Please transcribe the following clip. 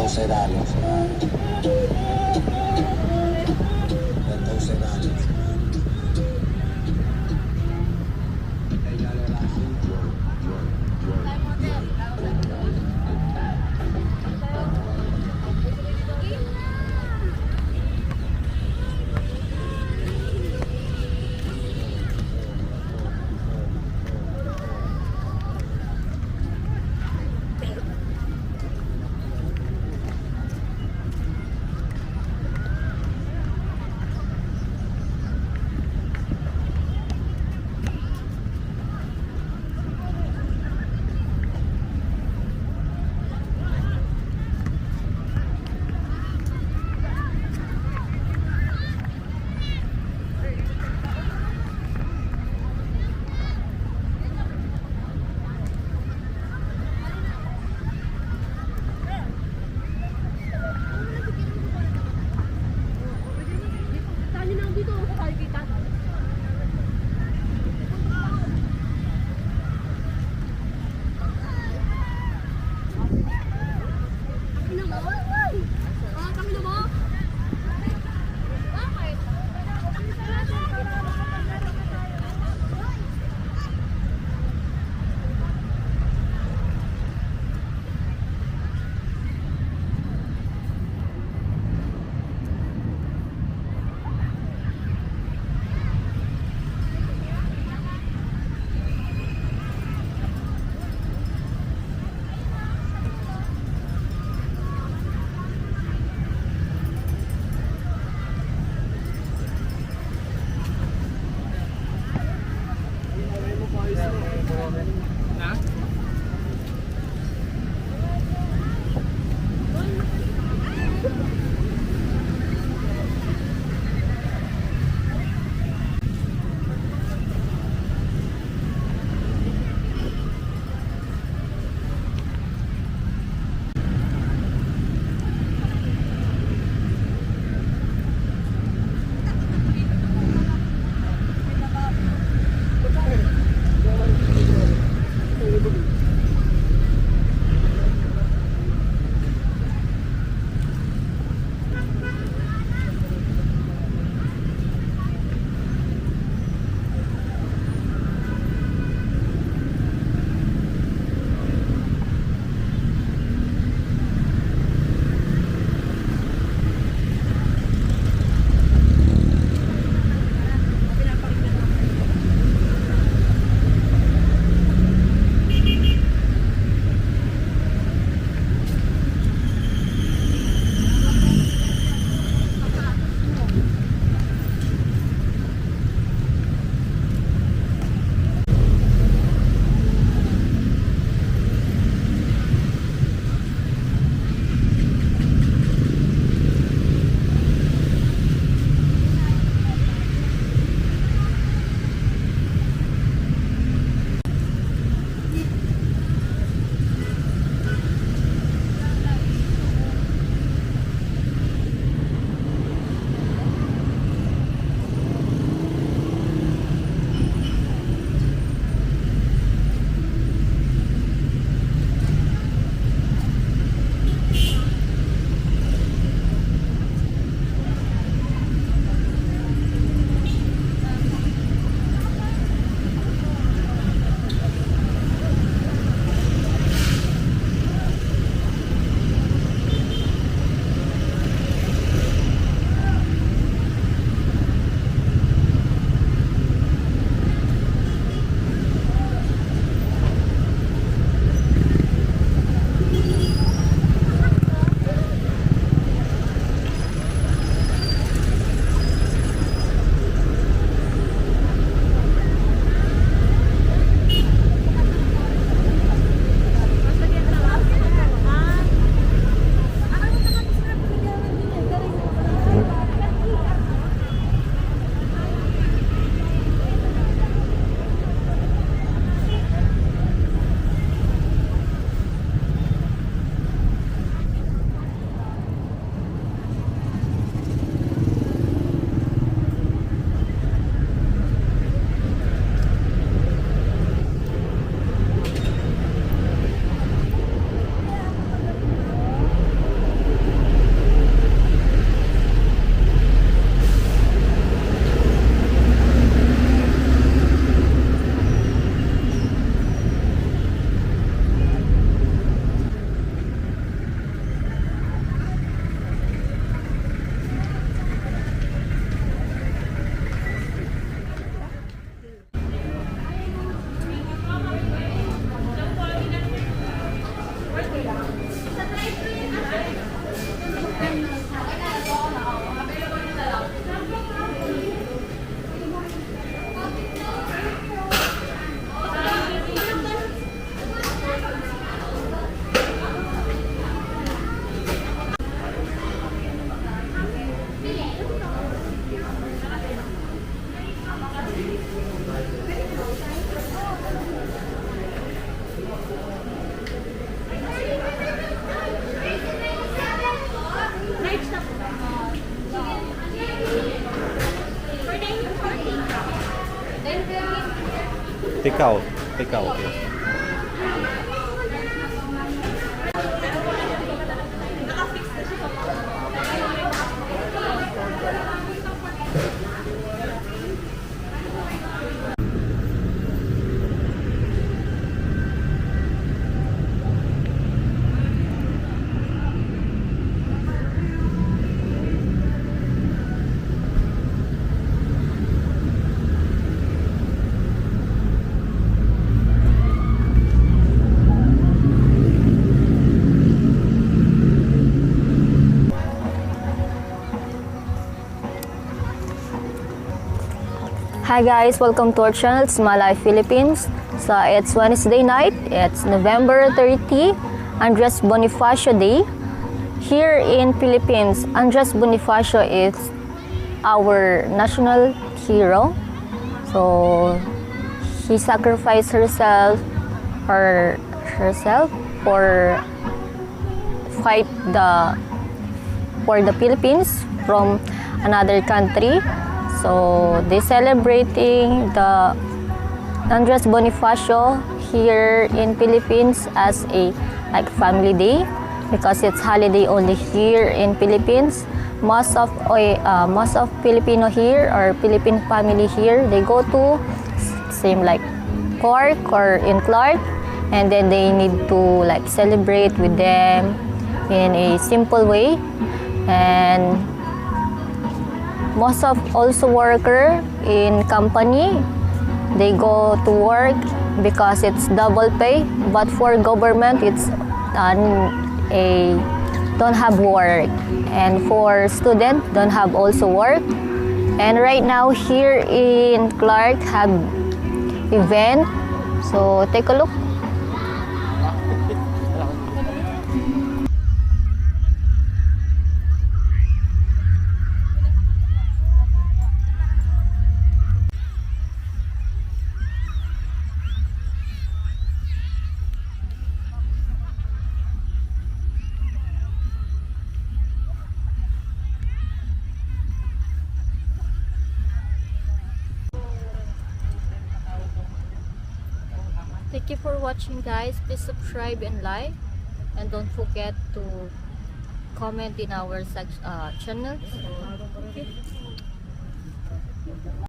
12 años. 12 años. Take out. Take out, yes. Hi guys, welcome to our channel, it's Life Philippines. So it's Wednesday night, it's November 30, Andres Bonifacio Day. Here in Philippines, Andres Bonifacio is our national hero. So he sacrificed herself for fight for the Philippines from another country. So they celebrating the Andres Bonifacio here in Philippines as a family day because it's holiday only here in Philippines. Most of Filipino here or Philippine family here, they go to same like Cork or in Clark, and then they need to celebrate with them in a simple way. And most of also worker in company, they go to work because it's double pay, but for government it's don't have work, and for student don't have also work. And right now here in Clark have event, so take a look. Thank you for watching guys. Please subscribe and like, and don't forget to comment in our channel.